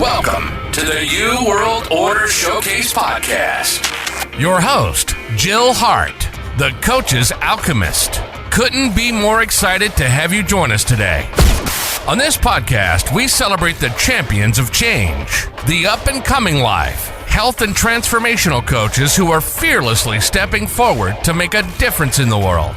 Welcome to the New World Order Showcase Podcast. Your host, Jill Hart, the Coach's Alchemist. Couldn't be more excited to have you join us today. On this podcast, we celebrate the champions of change, the up-and-coming life, health and transformational coaches who are fearlessly stepping forward to make a difference in the world.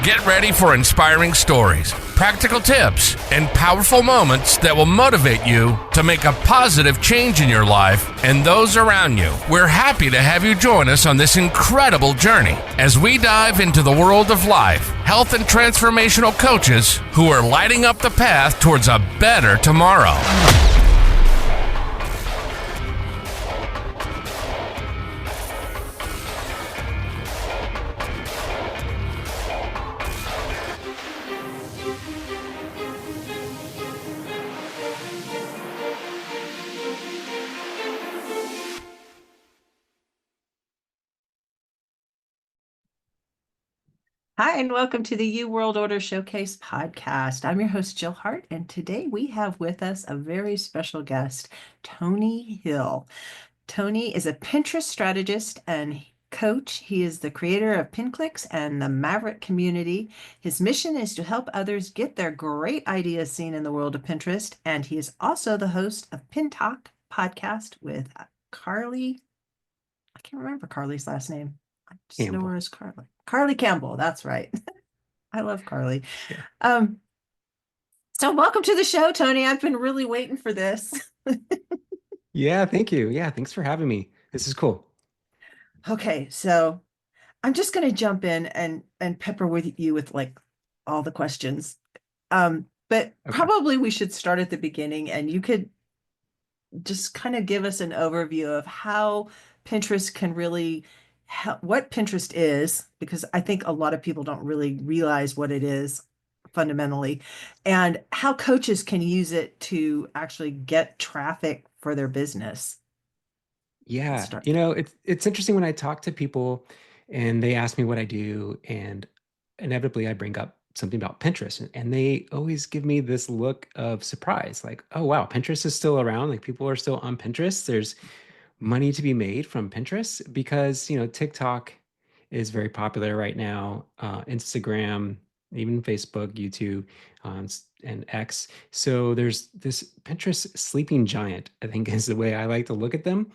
Get ready for inspiring stories, practical tips, and powerful moments that will motivate you to make a positive change in your life and those around you. We're happy to have you join us on this incredible journey as we dive into the world of life, health, and transformational coaches who are lighting up the path towards a better tomorrow. Hi, and welcome to the New World Order Showcase podcast. I'm your host, Jill Hart, and today we have with us a very special guest, Tony Hill. Tony is a Pinterest strategist and coach. He is the creator of PinClicks and the Maverick community. His mission is to help others get their great ideas seen in the world of Pinterest, and he is also the host of Pin Talk podcast with Carly. I can't remember Carly's last name. I just know her as Carly. Carly Campbell, that's right. I love Carly. Yeah. So welcome to the show, Tony. I've been really waiting for this. Yeah, thank you. Yeah, thanks for having me. This is cool. Okay, so I'm just going to jump in and pepper with you with like all the questions. But probably we should start at the beginning, and you could just kind of give us an overview of how Pinterest can really help, what Pinterest is, because I think a lot of people don't really realize what it is fundamentally, and how coaches can use it to actually get traffic for their business. Yeah, you know, it's interesting when I talk to people and they ask me what I do, and inevitably I bring up something about Pinterest, and they always give me this look of surprise, like, oh wow, Pinterest is still around, like people are still on Pinterest. There's money to be made from Pinterest because, you know, TikTok is very popular right now, Instagram, even Facebook, YouTube, and X. So there's this Pinterest sleeping giant, I think is the way I like to look at them.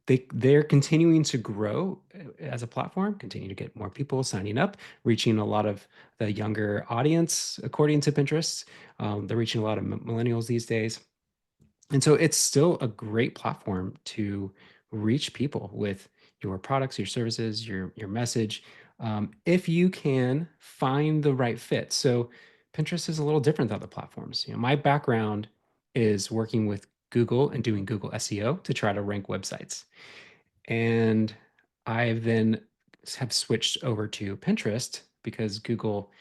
They're continuing to grow as a platform, continue to get more people signing up, reaching a lot of the younger audience, according to Pinterest. They're reaching a lot of millennials these days. And so it's still a great platform to reach people with your products, your services, your message, if you can find the right fit. So Pinterest is a little different than other platforms. You know, my background is working with Google and doing Google SEO to try to rank websites. And I then have switched over to Pinterest because Google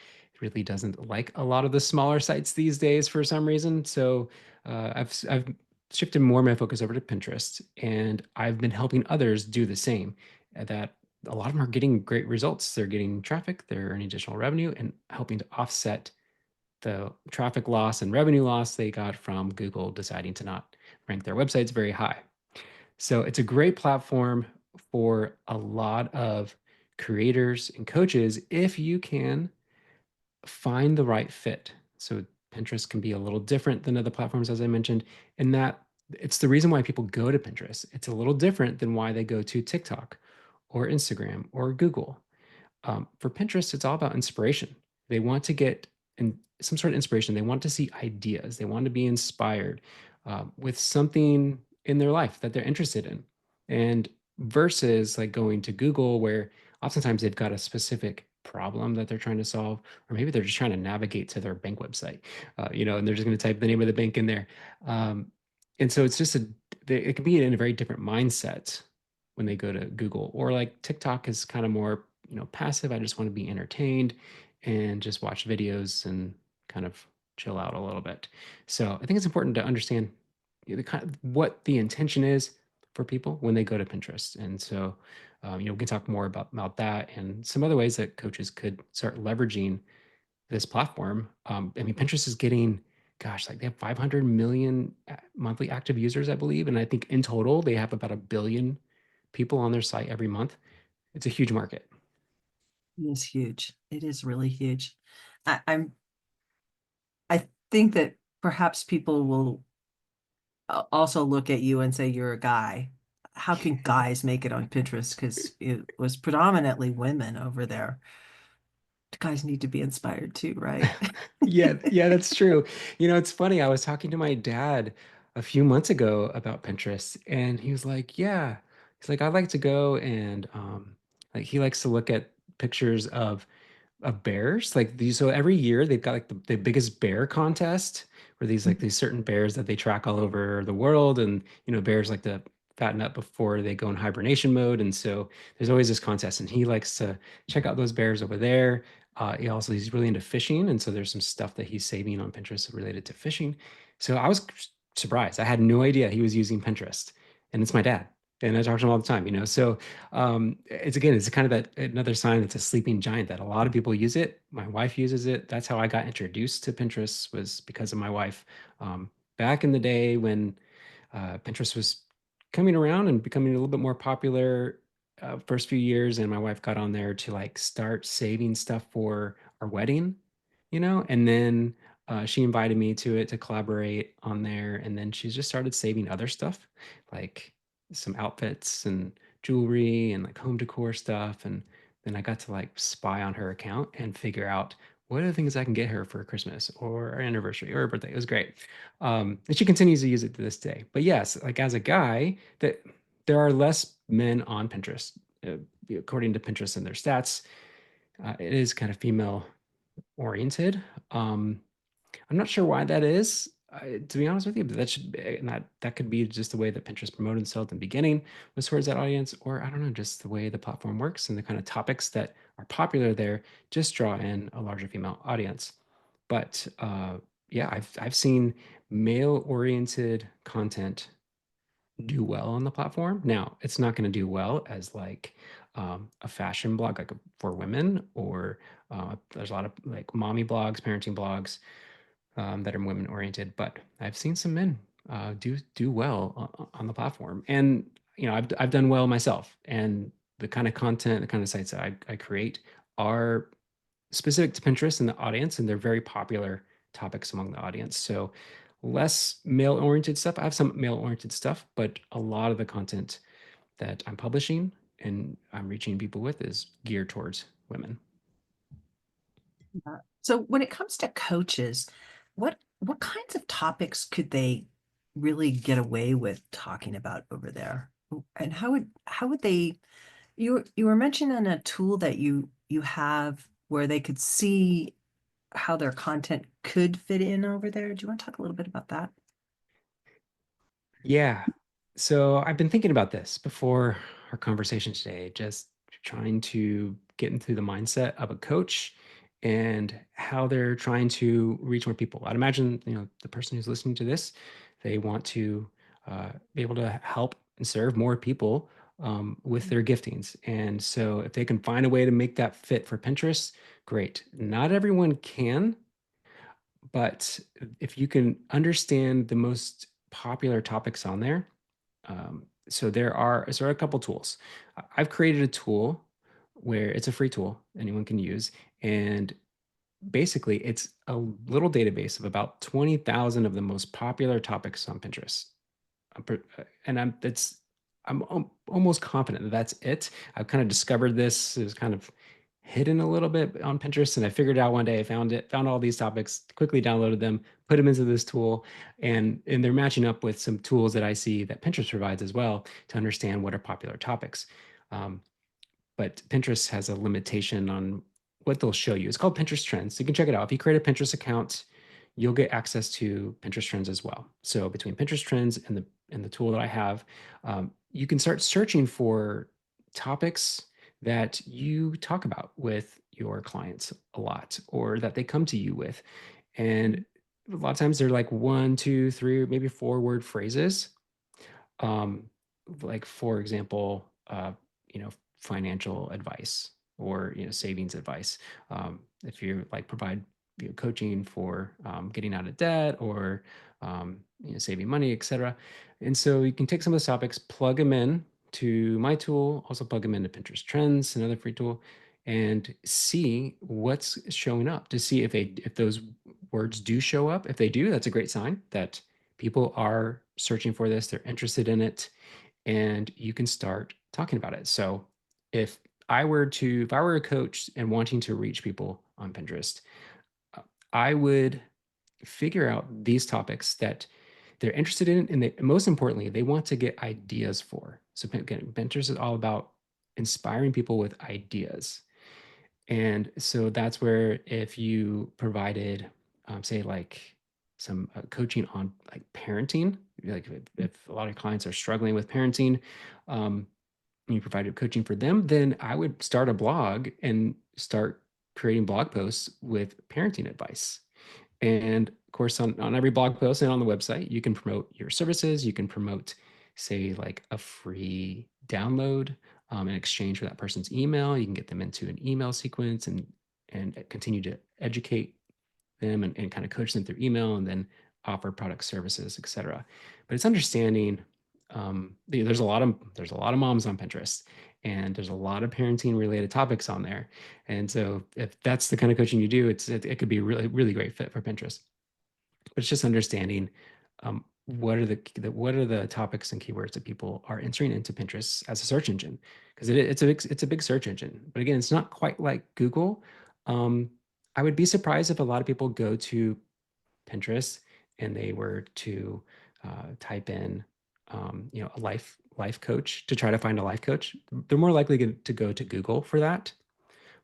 really doesn't like a lot of the smaller sites these days for some reason. So I've shifted more of my focus over to Pinterest, and I've been helping others do the same. That a lot of them are getting great results. They're getting traffic, they're earning additional revenue, and helping to offset the traffic loss and revenue loss they got from Google deciding to not rank their websites very high. So it's a great platform for a lot of creators and coaches if you can find the right fit. So Pinterest can be a little different than other platforms, as I mentioned, in that it's the reason why people go to Pinterest. It's a little different than why they go to TikTok or Instagram or Google. For Pinterest, it's all about inspiration. They want to get some sort of inspiration. They want to see ideas. They want to be inspired with something in their life that they're interested in. And versus like going to Google, where oftentimes they've got a specific problem that they're trying to solve, or maybe they're just trying to navigate to their bank website, and they're just going to type the name of the bank in there. And so it's just it can be in a very different mindset when they go to Google, or like TikTok is kind of more, passive. I just want to be entertained and just watch videos and kind of chill out a little bit. So I think it's important to understand what the intention is for people when they go to Pinterest. And so, we can talk more about that and some other ways that coaches could start leveraging this platform. Pinterest is getting gosh, like they have 500 million monthly active users, I believe. And I think in total, they have about 1 billion people on their site every month. It's a huge market. It is huge. It is really huge. I'm I think that perhaps people will also look at you and say you're a guy. How can guys make it on Pinterest? Because it was predominantly women over there. Guys need to be inspired too, right? Yeah, that's true. It's funny. I was talking to my dad a few months ago about Pinterest, and he was like, "Yeah." He's like, "I like to go and like he likes to look at pictures of bears. Like these, so every year they've got like the biggest bear contest where these certain bears that they track all over the world, and bears like to fatten up before they go in hibernation mode, and so there's always this contest, and he likes to check out those bears over there. He's really into fishing, and so there's some stuff that he's saving on Pinterest related to fishing. So I was surprised. I had no idea he was using Pinterest, and it's my dad, and I talk to him all the time. So it's kind of that another sign it's a sleeping giant that a lot of people use it. My wife uses it. That's how I got introduced to Pinterest, was because of my wife. Back in the day when Pinterest was coming around and becoming a little bit more popular, first few years, and my wife got on there to like start saving stuff for our wedding, and then she invited me to it to collaborate on there, and then she's just started saving other stuff, like some outfits and jewelry and like home decor stuff, and then I got to like spy on her account and figure out what are the things I can get her for Christmas or our anniversary or her birthday. It was great. And she continues to use it to this day. But yes, like as a guy, that there are less men on Pinterest, uh, according to Pinterest and their stats. It is kind of female oriented. Um, I'm not sure why that is, to be honest with you, but that should be, and that could be just the way that Pinterest promoted itself in the beginning was towards that audience, or I don't know, just the way the platform works and the kind of topics that are popular there just draw in a larger female audience. But yeah, I've seen male-oriented content do well on the platform. Now, it's not going to do well as like a fashion blog, like for women, or there's a lot of like mommy blogs, parenting blogs that are women oriented. But I've seen some men do well on the platform, and I've done well myself. And the kind of content, the kind of sites that I create are specific to Pinterest and the audience, and they're very popular topics among the audience. So less male oriented stuff. I have some male oriented stuff, but a lot of the content that I'm publishing and I'm reaching people with is geared towards women. So when it comes to coaches, what kinds of topics could they really get away with talking about over there? And how would they you were mentioning a tool that you have where they could see how their content could fit in over there. Do you want to talk a little bit about that? Yeah. So I've been thinking about this before our conversation today, just trying to get into the mindset of a coach and how they're trying to reach more people. I'd imagine, the person who's listening to this, they want to be able to help and serve more people with their giftings. And so if they can find a way to make that fit for Pinterest, great. Not everyone can, but if you can understand the most popular topics on there, so there are a couple tools. I've created a tool where it's a free tool anyone can use, and basically it's a little database of about 20,000 of the most popular topics on Pinterest. And I'm almost confident that that's it. I've kind of discovered this. It was kind of hidden a little bit on Pinterest, and I figured it out one day. I found all these topics, quickly downloaded them, put them into this tool, and they're matching up with some tools that I see that Pinterest provides as well to understand what are popular topics. Um, but Pinterest has a limitation on what they'll show you. It's called Pinterest Trends. You can check it out. If you create a Pinterest account, you'll get access to Pinterest Trends as well. So between Pinterest Trends and the tool that I have, you can start searching for topics that you talk about with your clients a lot, or that they come to you with. And a lot of times they're like one, two, three, maybe four-word phrases. Um, like for example, financial advice, or savings advice. If you like provide coaching for getting out of debt or saving money, etc. And so you can take some of those topics, plug them in to my tool, also plug them into Pinterest Trends, another free tool, and see what's showing up to see if those words do show up. If they do, that's a great sign that people are searching for this, they're interested in it, and you can start talking about it. So if if I were a coach and wanting to reach people on Pinterest, I would figure out these topics that they're interested in, and most importantly, they want to get ideas for. So again, Pinterest is all about inspiring people with ideas. And so that's where if you provided, say, like some coaching on like parenting, like if a lot of clients are struggling with parenting, um, and you provided coaching for them, then I would start a blog and start creating blog posts with parenting advice. And of course, on every blog post and on the website, you can promote your services. You can promote, say, like a free download in exchange for that person's email. You can get them into an email sequence and continue to educate them and kind of coach them through email and then offer product services, et cetera. But it's understanding there's a lot of moms on Pinterest and there's a lot of parenting related topics on there. And so if that's the kind of coaching you do, it could be a really, really great fit for Pinterest. But it's just understanding what are the topics and keywords that people are entering into Pinterest as a search engine, because it's a big search engine. But again, it's not quite like Google. I would be surprised if a lot of people go to Pinterest and they were to type in a life coach to try to find a life coach. They're more likely to go to Google for that,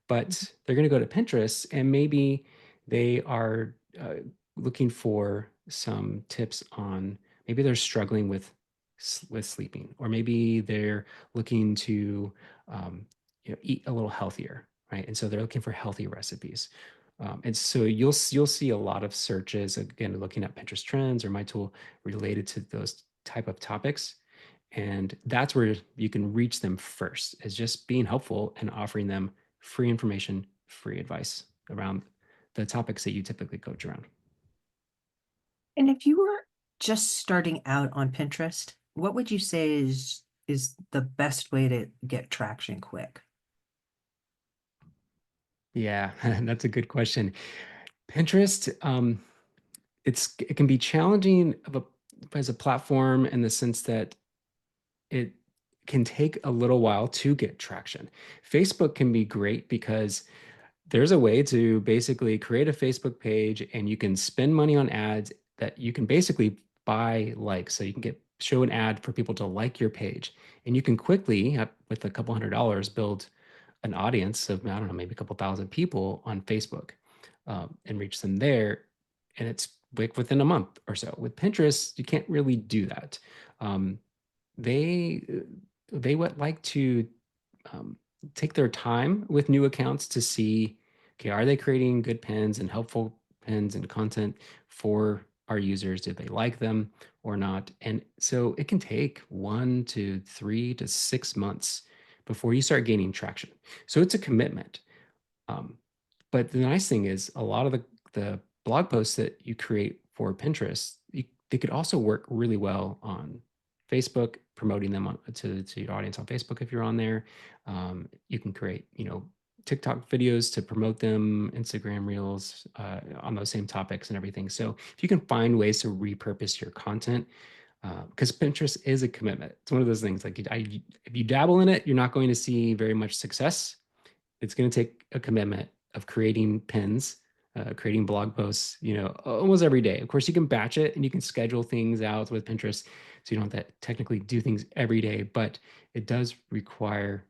but they're going to go to Pinterest and maybe they are looking for some tips on, maybe they're struggling with sleeping, or maybe they're looking to eat a little healthier, right? And so they're looking for healthy recipes. And so you'll see a lot of searches, again, looking at Pinterest Trends or my tool, related to those type of topics. And that's where you can reach them first, is just being helpful and offering them free information, free advice around the topics that you typically coach around. And if you were just starting out on Pinterest, what would you say is the best way to get traction quick? Yeah, that's a good question. Pinterest, it can be challenging as a platform in the sense that it can take a little while to get traction. Facebook can be great because there's a way to basically create a Facebook page and you can spend money on ads that you can basically buy likes. So you can show an ad for people to like your page. And you can quickly, with a couple $100, build an audience of, I don't know, maybe a couple thousand people on Facebook and reach them there. And it's like within a month or so. With Pinterest, you can't really do that. Um, they they would like to um, take their time with new accounts to see, okay, are they creating good pins and helpful pins and content for our users? Do they like them or not? And so it can take 1 to 3 to 6 months before you start gaining traction. So it's a commitment. Um, but the nice thing is, a lot of the blog posts that you create for Pinterest, they could also work really well on Facebook, promoting them to your audience on Facebook if you're on there. You can create, TikTok videos to promote them, Instagram Reels on those same topics and everything. So if you can find ways to repurpose your content, because Pinterest is a commitment. It's one of those things, like if you dabble in it, you're not going to see very much success. It's going to take a commitment of creating pins, creating blog posts, almost every day. Of course, you can batch it and you can schedule things out with Pinterest, so you don't have to technically do things every day, but it does require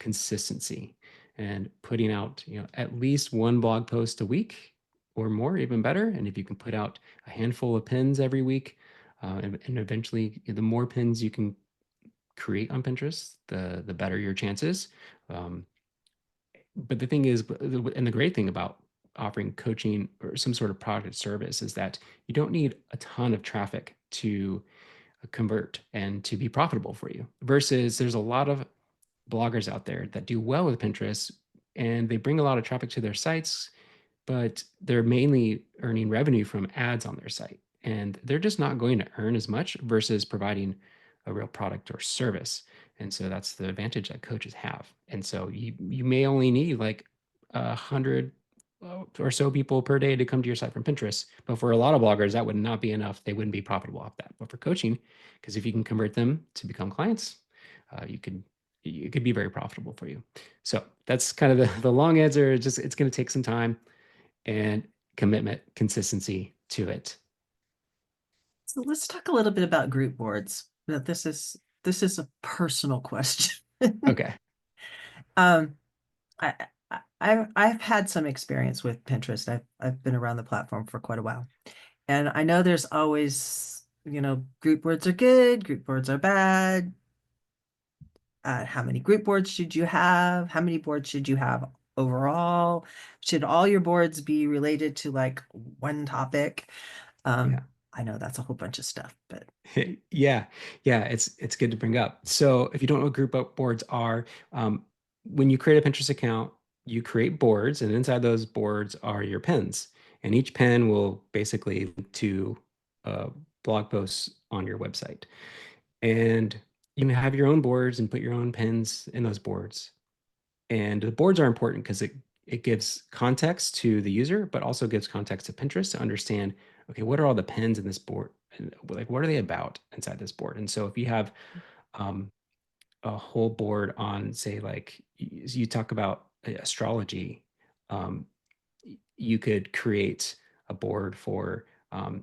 consistency and putting out, at least one blog post a week or more, even better. And if you can put out a handful of pins every week, and eventually the more pins you can create on Pinterest, the better your chances. But the thing is, and the great thing about offering coaching or some sort of product or service, is that you don't need a ton of traffic to convert and to be profitable for you, versus there's a lot of bloggers out there that do well with Pinterest and they bring a lot of traffic to their sites, but they're mainly earning revenue from ads on their site. And they're just not going to earn as much versus providing a real product or service. And so that's the advantage that coaches have. And so you may only need like 100 or so people per day to come to your site from Pinterest. But for a lot of bloggers, that would not be enough. They wouldn't be profitable off that. But for coaching, because if you can convert them to become clients, you could it could be very profitable for you. So that's kind of the long answer. Just it's going to take some time and commitment, consistency to it. So let's talk a little bit about group boards. But this is a personal question. Okay. um, I've had some experience with Pinterest. I've been around the platform for quite a while, and I know there's always, group boards are good, group boards are bad. How many group boards should you have? How many boards should you have overall? Should all your boards be related to like one topic? Yeah. I know that's a whole bunch of stuff, but Yeah, yeah, it's good to bring up. So if you don't know what group boards are, when you create a Pinterest account, you create boards, and inside those boards are your pins, and each pin will basically link to blog posts on your website. And you can have your own boards and put your own pins in those boards. And the boards are important because it gives context to the user, but also gives context to Pinterest to understand, okay, what are all the pins in this board? And like, what are they about inside this board? And so if you have um, a whole board on, say, like you talk about astrology, um, you could create a board for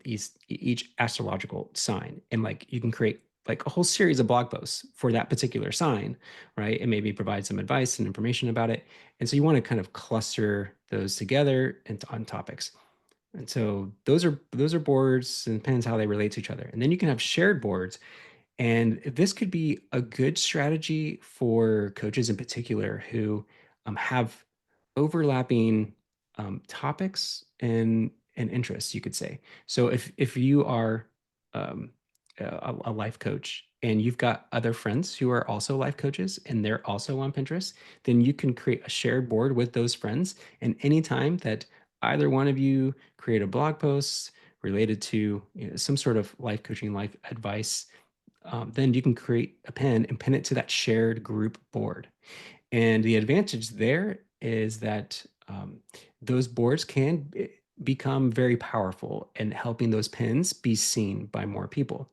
each astrological sign, and like you can create like a whole series of blog posts for that particular sign, right? And maybe provide some advice and information about it. And so you want to kind of cluster those together and on topics. And so those are boards, and depends how they relate to each other. And then you can have shared boards, and this could be a good strategy for coaches in particular who have overlapping topics and interests, you could say. So if you are um, a life coach and you've got other friends who are also life coaches and they're also on Pinterest, then you can create a shared board with those friends. And anytime that either one of you create a blog post related to some sort of life coaching, life advice, then you can create a pin and pin it to that shared group board. And the advantage there is that those boards can become very powerful in helping those pins be seen by more people.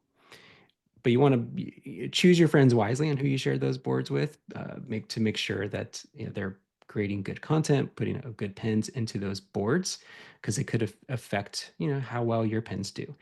But you want to choose your friends wisely on who you share those boards with, make sure that they're creating good content, putting good pins into those boards, because it could affect how well your pins do.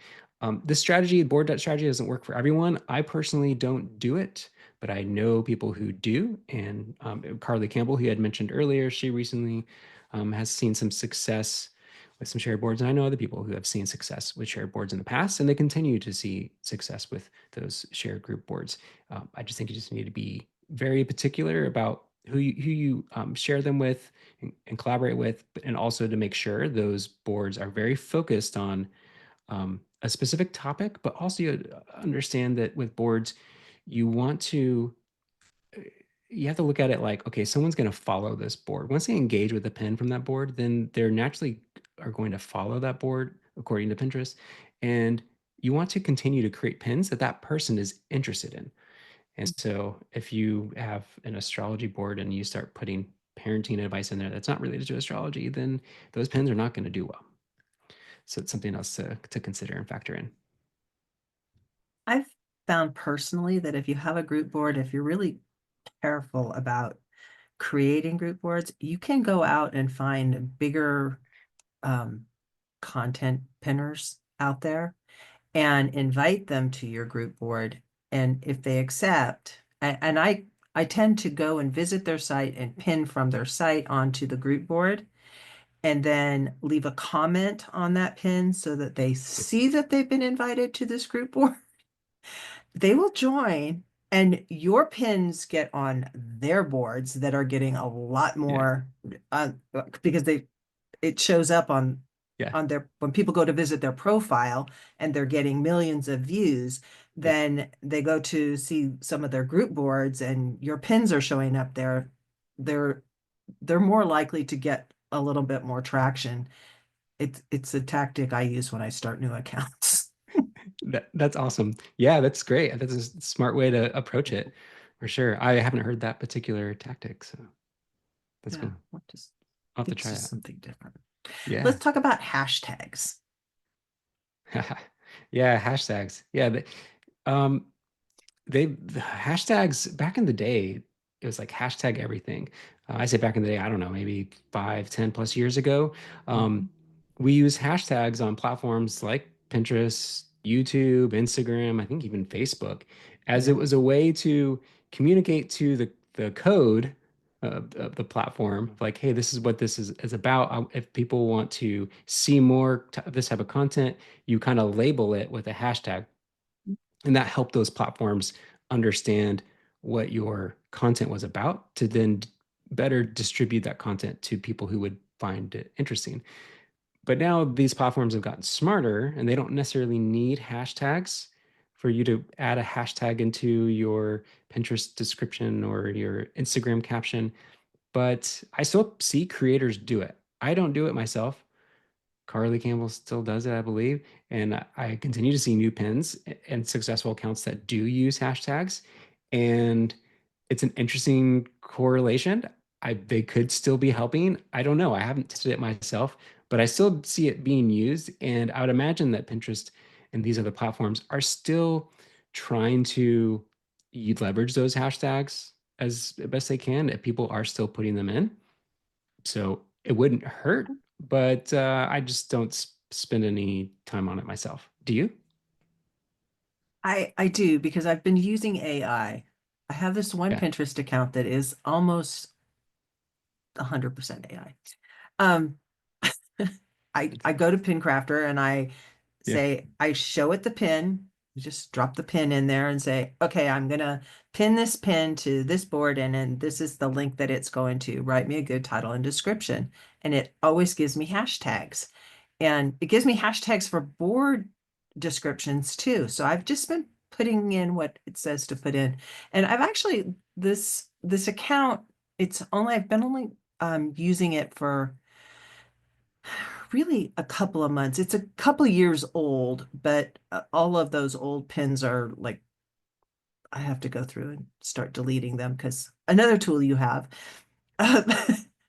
This strategy, board strategy, doesn't work for everyone. I personally don't do it, but I know people who do. And Carly Campbell, who you had mentioned earlier, she recently has seen some success with some shared boards. And I know other people who have seen success with shared boards in the past, and they continue to see success with those shared group boards. I just think you just need to be very particular about who you share them with and collaborate with, and also to make sure those boards are very focused on a specific topic, but also you understand that with boards, you want to you have to look at it like, okay, someone's going to follow this board. Once they engage with the pin from that board, then they're naturally are going to follow that board according to Pinterest. And you want to continue to create pins that that person is interested in. And so if you have an astrology board and you start putting parenting advice in there that's not related to astrology, then those pins are not going to do well. So it's something else to consider and factor in. I've found personally that if you have a group board, if you're really careful about creating group boards, you can go out and find bigger um, content pinners out there and invite them to your group board. And if they accept, and I tend to go and visit their site and pin from their site onto the group board, and then leave a comment on that pin so that they see that they've been invited to this group board. They will join, and your pins get on their boards that are getting a lot Yeah. more because it shows up Yeah. on their when people go to visit their profile and they're getting millions of views. Yeah. Then they go to see some of their group boards and your pins are showing up there. They're they're more likely to get a little bit more traction it's a tactic I use when I start new accounts. That's awesome. Yeah, that's great. That's a smart way to approach it for sure. I haven't heard that particular tactic, so that's Yeah, cool. just I'll have to it's try just that. something different. Yeah. Let's talk about hashtags. Yeah, hashtags. Yeah, um, the hashtags back in the day, it was like hashtag everything. I say back in the day, I don't know, maybe 5, 10 plus years ago. Um, Mhm. we use hashtags on platforms like Pinterest, YouTube, Instagram, I think even Facebook, as it Yeah. was a way to communicate to the code of the platform, like, hey, this is what this is about. If people want to see more this type of content, you kind of label it with a hashtag, and that helped those platforms understand what your content was about to then better distribute that content to people who would find it interesting. But now these platforms have gotten smarter and they don't necessarily need hashtags for you to add a hashtag into your Pinterest description or your Instagram caption. But I still see creators do it. I don't do it myself. Carly Campbell still does it, I believe. And I continue to see new pins and successful accounts that do use hashtags. And it's an interesting correlation. They could still be helping. I don't know. I haven't tested it myself, but I still see it being used. And I would imagine that Pinterest and these other platforms are still trying to leverage those hashtags as best they can if people are still putting them in. So it wouldn't hurt, but I just don't spend any time on it myself. Do you? I do because I've been using AI. I have this one Yeah. Pinterest account that is almost 100% AI. Um, I go to Pincrafter and I Yeah. say I show it the pin, just drop the pin in there and say, okay, I'm gonna pin this pin to this board and this is the link that it's going to. Write me a good title and description. And it always gives me hashtags. And it gives me hashtags for board descriptions too. So I've just been putting in what it says to put in. And I've actually this account, I've been only using it for really a couple of months. It's a couple of years old, but all of those old pins are like, I have to go through and start deleting them because another tool you have uh,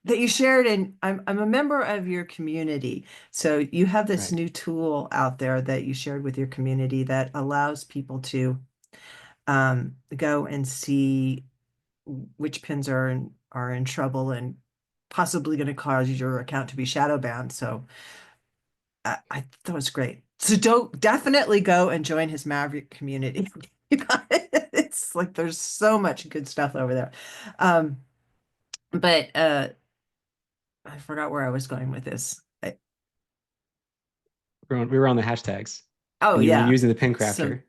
that you shared, and I'm a member of your community. So you have this Right. new tool out there that you shared with your community that allows people to go and see which pins are in trouble and possibly going to cause your account to be shadow banned. So I thought it was great. So don't definitely go and join his Maverick community. It's like there's so much good stuff over there. Um, but I forgot where I was going with this. We were on the hashtags Oh and you were yeah. using the pin So crafter.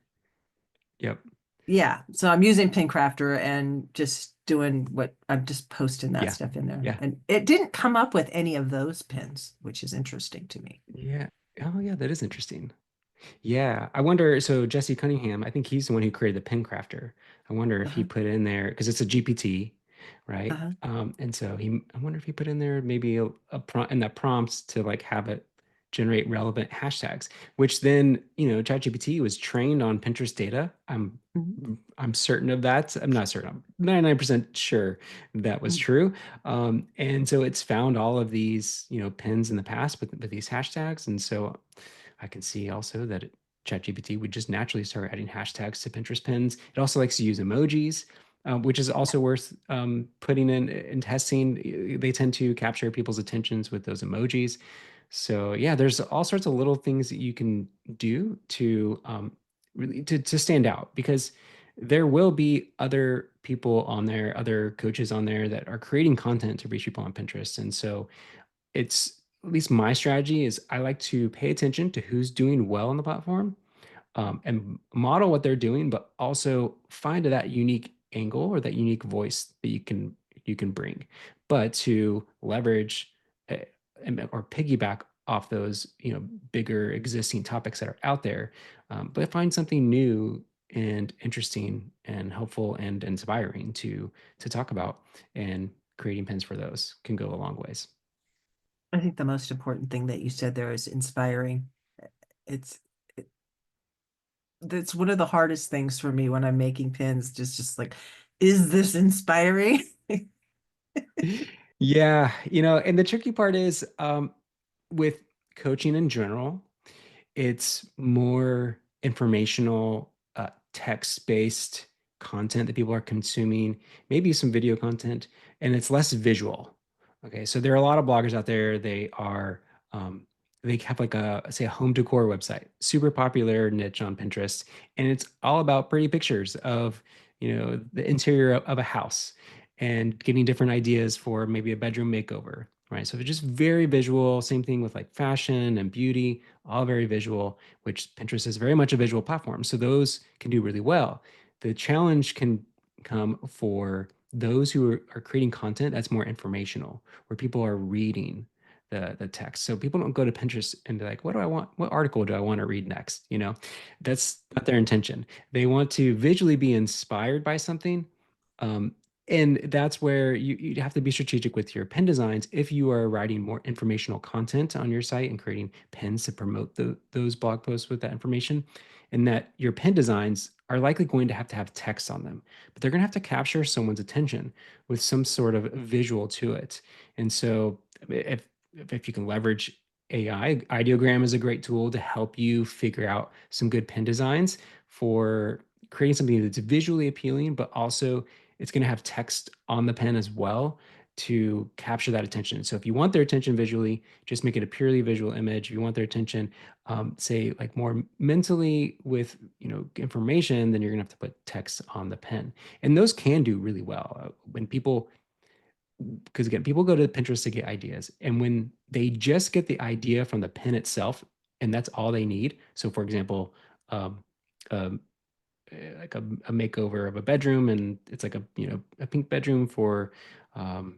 Yep. yeah. So I'm using Pincrafter and just doing what I'm just posting that Yeah. stuff in there. Yeah. And it didn't come up with any of those pins, which is interesting to me. Yeah. Oh, yeah. That is interesting. Yeah, I wonder. So Jesse Cunningham, I think he's the one who created the Pen Crafter. I wonder if he Uh-huh. put in there because it's a GPT, right? Uh-huh. And so I wonder if he put in there maybe a prompt in that prompts to like have it generate relevant hashtags, which then ChatGPT was trained on Pinterest data. Mhm. I'm certain of that. I'm not certain. I'm 99% sure that was Mhm. true. And so it's found all of these pins in the past with these hashtags, and so I can see also that ChatGPT would just naturally start adding hashtags to Pinterest pins. It also likes to use emojis, which is also worth putting in and testing. They tend to capture people's attentions with those emojis. So yeah, there's all sorts of little things that you can do to really to stand out, because there will be other people on there, other coaches on there that are creating content to reach people on Pinterest. And so it's at least my strategy is I like to pay attention to who's doing well on the platform, and model what they're doing, but also find that unique angle or that unique voice that you can bring, but to leverage uh, or piggyback off those bigger existing topics that are out there, but find something new and interesting and helpful and inspiring to talk about, and creating pins for those can go a long ways. I think the most important thing that you said there is inspiring. It's it, that's one of the hardest things for me when I'm making pins, just like, is this inspiring? Yeah, you know, and the tricky part is with coaching in general, it's more informational, text-based content that people are consuming, maybe some video content, and it's less visual. Okay, so there are a lot of bloggers out there. Um, they have like say a home decor website, super popular niche on Pinterest, and it's all about pretty pictures of, the interior of a house and getting different ideas for maybe a bedroom makeover, right? So they're just very visual. Same thing with like fashion and beauty, all very visual, which Pinterest is very much a visual platform. So those can do really well. The challenge can come for those who are creating content that's more informational, where people are reading the text. So people don't go to Pinterest and be like, what do I want? What article do I want to read next? That's not their intention. They want to visually be inspired by something. Um, and that's where you have to be strategic with your pin designs if you are writing more informational content on your site and creating pins to promote those blog posts with that information. And that your pin designs are likely going to have text on them, but they're going to have to capture someone's attention with some sort of visual to it. And so if you can leverage AI, Ideogram is a great tool to help you figure out some good pin designs for creating something that's visually appealing, but also it's going to have text on the pen as well to capture that attention. So if you want their attention visually, just make it a purely visual image. If you want their attention, say like more mentally with information, then you're gonna have to put text on the pen. And those can do really well when people, because again, people go to Pinterest to get ideas, and when they just get the idea from the pen itself, and that's all they need. So for example, um, um, like a makeover of a bedroom, and it's like a pink bedroom for um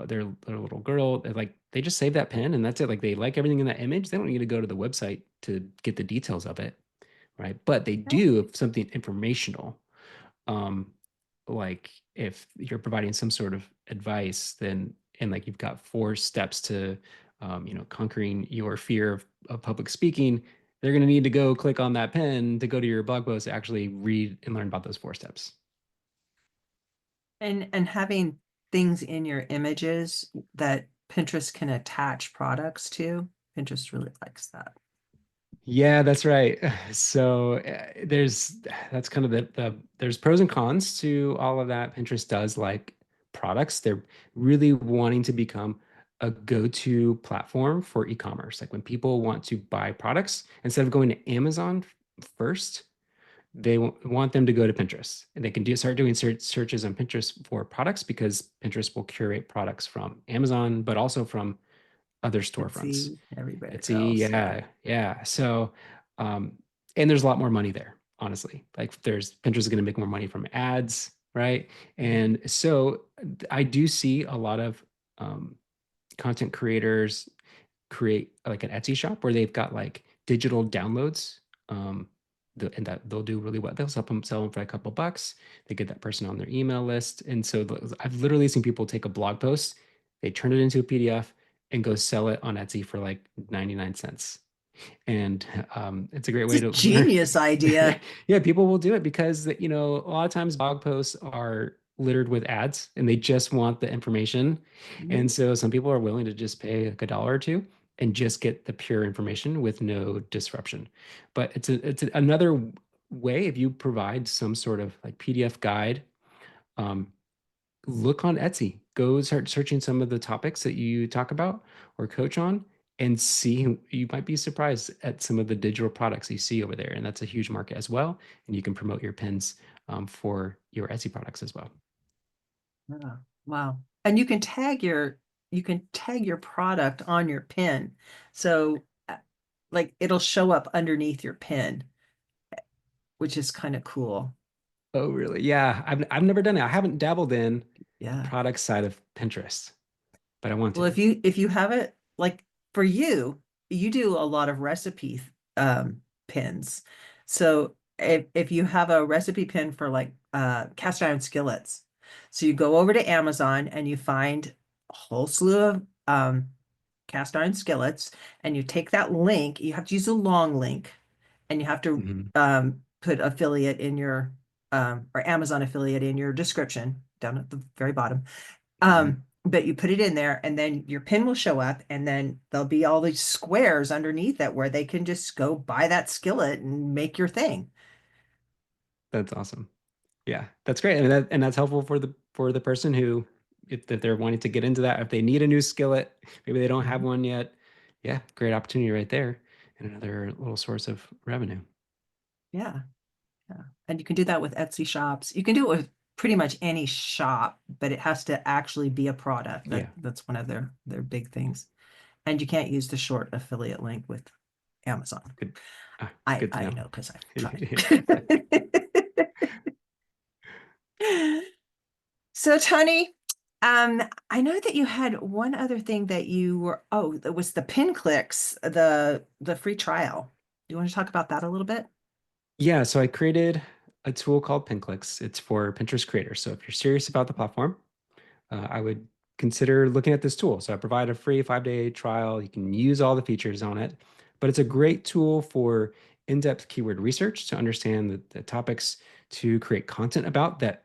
their little girl. Like they just save that pen and that's it. Like they like everything in that image. They don't need to go to the website to get the details of it, right? But they do if something informational. um like if you're providing some sort of advice, then and like you've got 4 steps to conquering your fear of public speaking, they're going to need to go click on that pen to go to your blog post to actually read and learn about those 4 steps. And having things in your images that Pinterest can attach products to, Pinterest really likes that. Yeah, that's right. So that's kind of there's pros and cons to all of that. Pinterest does like products. They're really wanting to become a go-to platform for e-commerce. Like when people want to buy products, instead of going to Amazon first, they want them to go to Pinterest. And they can start doing searches on Pinterest for products because Pinterest will curate products from Amazon, but also from other storefronts. Etsy, everybody Etsy, else. Yeah. yeah. So, um, and there's a lot more money there, honestly. Like Pinterest is going to make more money from ads, right? And so I do see a lot of content creators create like an Etsy shop where they've got like digital downloads. And that they'll do really well. They'll sell them for a couple bucks. They get that person on their email list. And so I've literally seen people take a blog post, they turn it into a PDF and go sell it on Etsy for like 99 cents. And it's a great It's way a to learn. genius idea. Yeah, people will do it because a lot of times blog posts are littered with ads and they just want the information. And Mhm. so some people are willing to just pay like $1 or two and just get the pure information with no disruption. But another way if you provide some sort of like PDF guide. um, Look on Etsy. Go start searching some of the topics that you talk about or coach on and see. You might be surprised at some of the digital products you see over there. And that's a huge market as well. And you can promote your pins for your Etsy products as well. Yeah. Wow. And you can tag your product on your pin. So like it'll show up underneath your pin, which is kind of cool. Oh, really? Yeah. I've never done it. I haven't dabbled in the Yeah. product side of Pinterest, but I want Well, to. if you have it like for you do a lot of recipe pins. So if you have a recipe pin for like cast iron skillets, so you go over to Amazon and you find a whole slew of cast iron skillets, and you take that link, you have to use a long link, and you have to put affiliate in your or Amazon affiliate in your description down at the very bottom. But you put it in there, and then your pin will show up, and then there'll be all these squares underneath it where they can just go buy that skillet and make your thing. That's awesome. Yeah, that's great. And that's helpful for the person who, if they're wanting to get into that, if they need a new skillet, maybe they don't have one yet. Yeah, great opportunity right there, and another little source of revenue. Yeah. Yeah. And you can do that with Etsy shops. You can do it with pretty much any shop, but it has to actually be a product. Yeah. That's one of their big things. And you can't use the short affiliate link with Amazon. Good. I Good to know. know because I've tried. So Tony, I know that you had one other thing that you were, oh, it was the pin clicks, the free trial. Do you want to talk about that a little bit? Yeah, so I created a tool called PinClicks. It's for Pinterest creators. So if you're serious about the platform, I would consider looking at this tool. So I provide a free 5-day trial. You can use all the features on it, but it's a great tool for in-depth keyword research to understand the topics to create content about that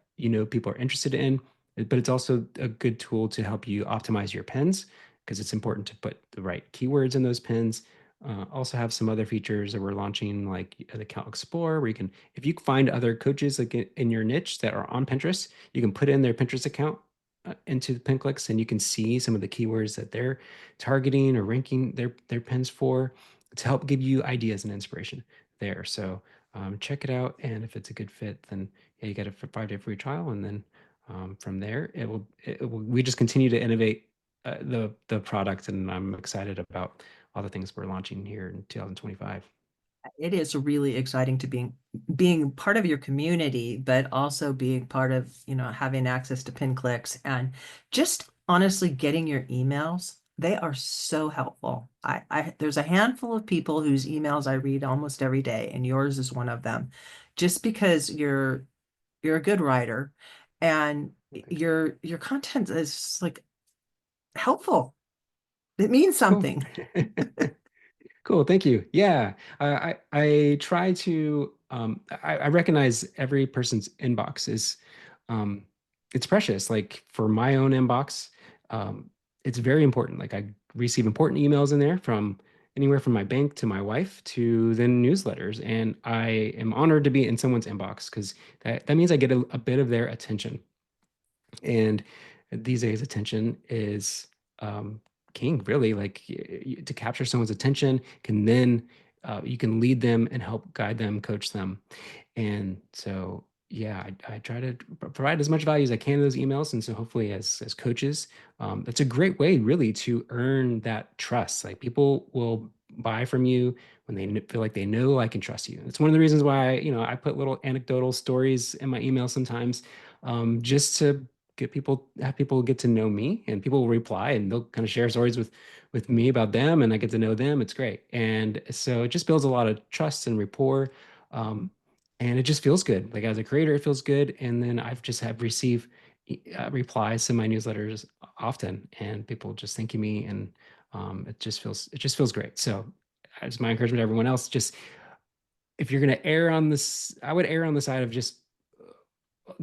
people are interested in. But it's also a good tool to help you optimize your pins because it's important to put the right keywords in those pins. Also have some other features that we're launching, like the Account Explorer, where you can, if you find other coaches like in your niche that are on Pinterest, you can put in their Pinterest account into the pin clicks, and you can see some of the keywords that they're targeting or ranking their pins for to help give you ideas and inspiration there. So check it out, and if it's a good fit, then yeah, you get a 5-day free trial, and then from there it will. We just continue to innovate the product, and I'm excited about all the things we're launching here in 2025. It is really exciting to being part of your community, but also being part of, having access to pin clicks and just honestly getting your emails. They are so helpful. There's a handful of people whose emails I read almost every day, and yours is one of them. Just because you're a good writer and your content is like helpful. It means Cool. something. Cool, thank you. Yeah, I try to I recognize every person's inbox is um, it's precious. Like for my own inbox, it's very important. Like I receive important emails in there from anywhere from my bank to my wife to then newsletters, and I am honored to be in someone's inbox because that means I get a bit of their attention. And these days, attention is king, really. Like to capture someone's attention can then you can lead them and help guide them, coach them. And so, yeah, I try to provide as much value as I can in those emails. And so, hopefully, as coaches, that's a great way, really, to earn that trust. Like people will buy from you when they feel like they know, I can trust you. It's one of the reasons why I put little anecdotal stories in my email sometimes, just to have people get to know me, and people will reply and they'll kind of share stories with me about them, and I get to know them. It's great. And so it just builds a lot of trust and rapport. Um, and it just feels good. Like as a creator, it feels good. And then I've just have received replies to my newsletters often, and people just thanking me, and it just feels great. So as my encouragement to everyone else, just if you're going to err on this, I would err on the side of just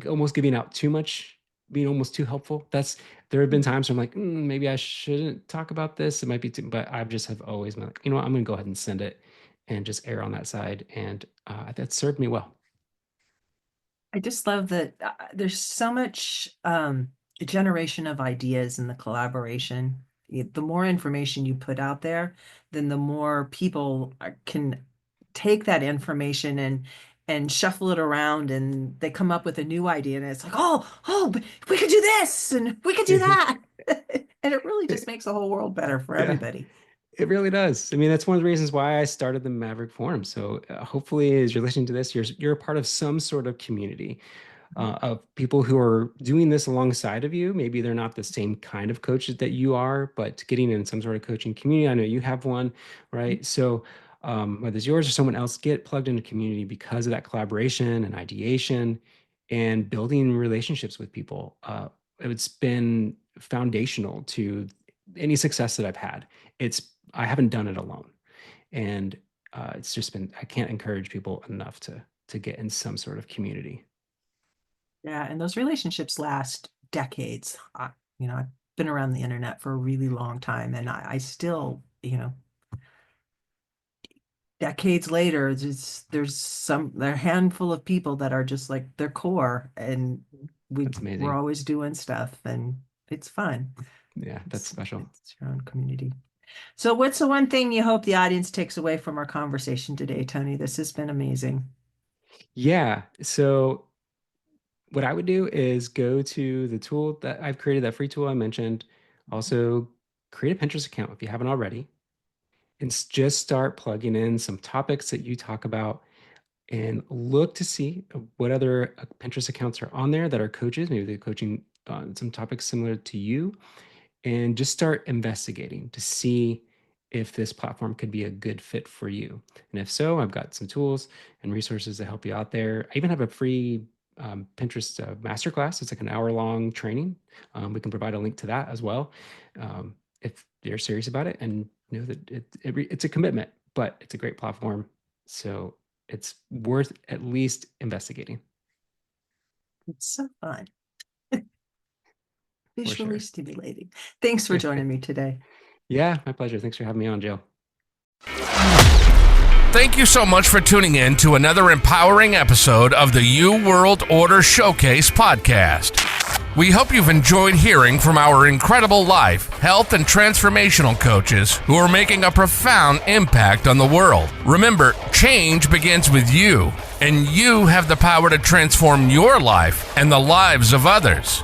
almost giving out too much, being almost too helpful. There have been times where I'm like, maybe I shouldn't talk about this. It might be too, but I've just have always been like, you know what, I'm going to go ahead and send it and just err on that side. And that served me well. I just love that there's so much generation of ideas in the collaboration. The more information you put out there, then the more people can take that information and shuffle it around, and they come up with a new idea, and it's like, oh, but we could do this and we could do that. And it really just makes the whole world better for Yeah. everybody. It really does. I mean, that's one of the reasons why I started the Maverick Forum. So hopefully, as you're listening to this, you're a part of some sort of community of people who are doing this alongside of you. Maybe they're not the same kind of coaches that you are, but getting in some sort of coaching community. I know you have one, right? So whether it's yours or someone else, get plugged into community because of that collaboration and ideation and building relationships with people. It's been foundational to any success that I've had, I haven't done it alone. And it's just been, I can't encourage people enough to get in some sort of community. Yeah, and those relationships last decades. I've been around the internet for a really long time, and I still, decades later, there's a handful of people that are just like their core, and That's amazing. we're always doing stuff, and it's fun. Yeah, that's special. It's your own community. So what's the one thing you hope the audience takes away from our conversation today, Tony? This has been amazing. Yeah. So what I would do is go to the tool that I've created, that free tool I mentioned. Also, create a Pinterest account if you haven't already, and just start plugging in some topics that you talk about, and look to see what other Pinterest accounts are on there that are coaches. Maybe they're coaching on some topics similar to you, and just start investigating to see if this platform could be a good fit for you. And if so, I've got some tools and resources to help you out there. I even have a free Pinterest masterclass. It's like an hour-long training. We can provide a link to that as well, if you're serious about it and know that it's a commitment, but it's a great platform. So it's worth at least investigating. It's so fun. Visually stimulating. Thanks for joining me today. Yeah, my pleasure. Thanks for having me on, Jill. Thank you so much for tuning in to another empowering episode of the You World Order Showcase podcast. We hope you've enjoyed hearing from our incredible life, health, and transformational coaches who are making a profound impact on the world. Remember, change begins with you, and you have the power to transform your life and the lives of others.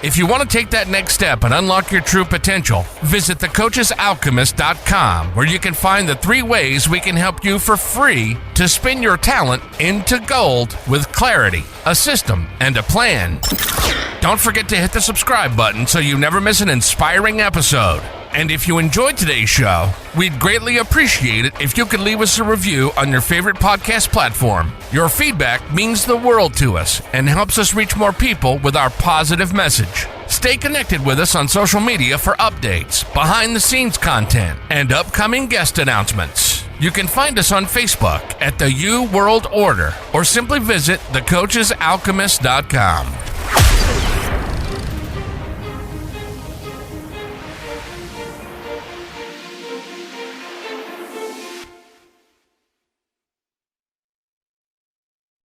If you want to take that next step and unlock your true potential, visit thecoachesalchemist.com, where you can find the 3 ways we can help you for free to spin your talent into gold with clarity, a system, and a plan. Don't forget to hit the subscribe button so you never miss an inspiring episode. And if you enjoyed today's show, we'd greatly appreciate it if you could leave us a review on your favorite podcast platform. Your feedback means the world to us and helps us reach more people with our positive message. Stay connected with us on social media for updates, behind-the-scenes content, and upcoming guest announcements. You can find us on Facebook at the You World Order, or simply visit thecoachesalchemist.com.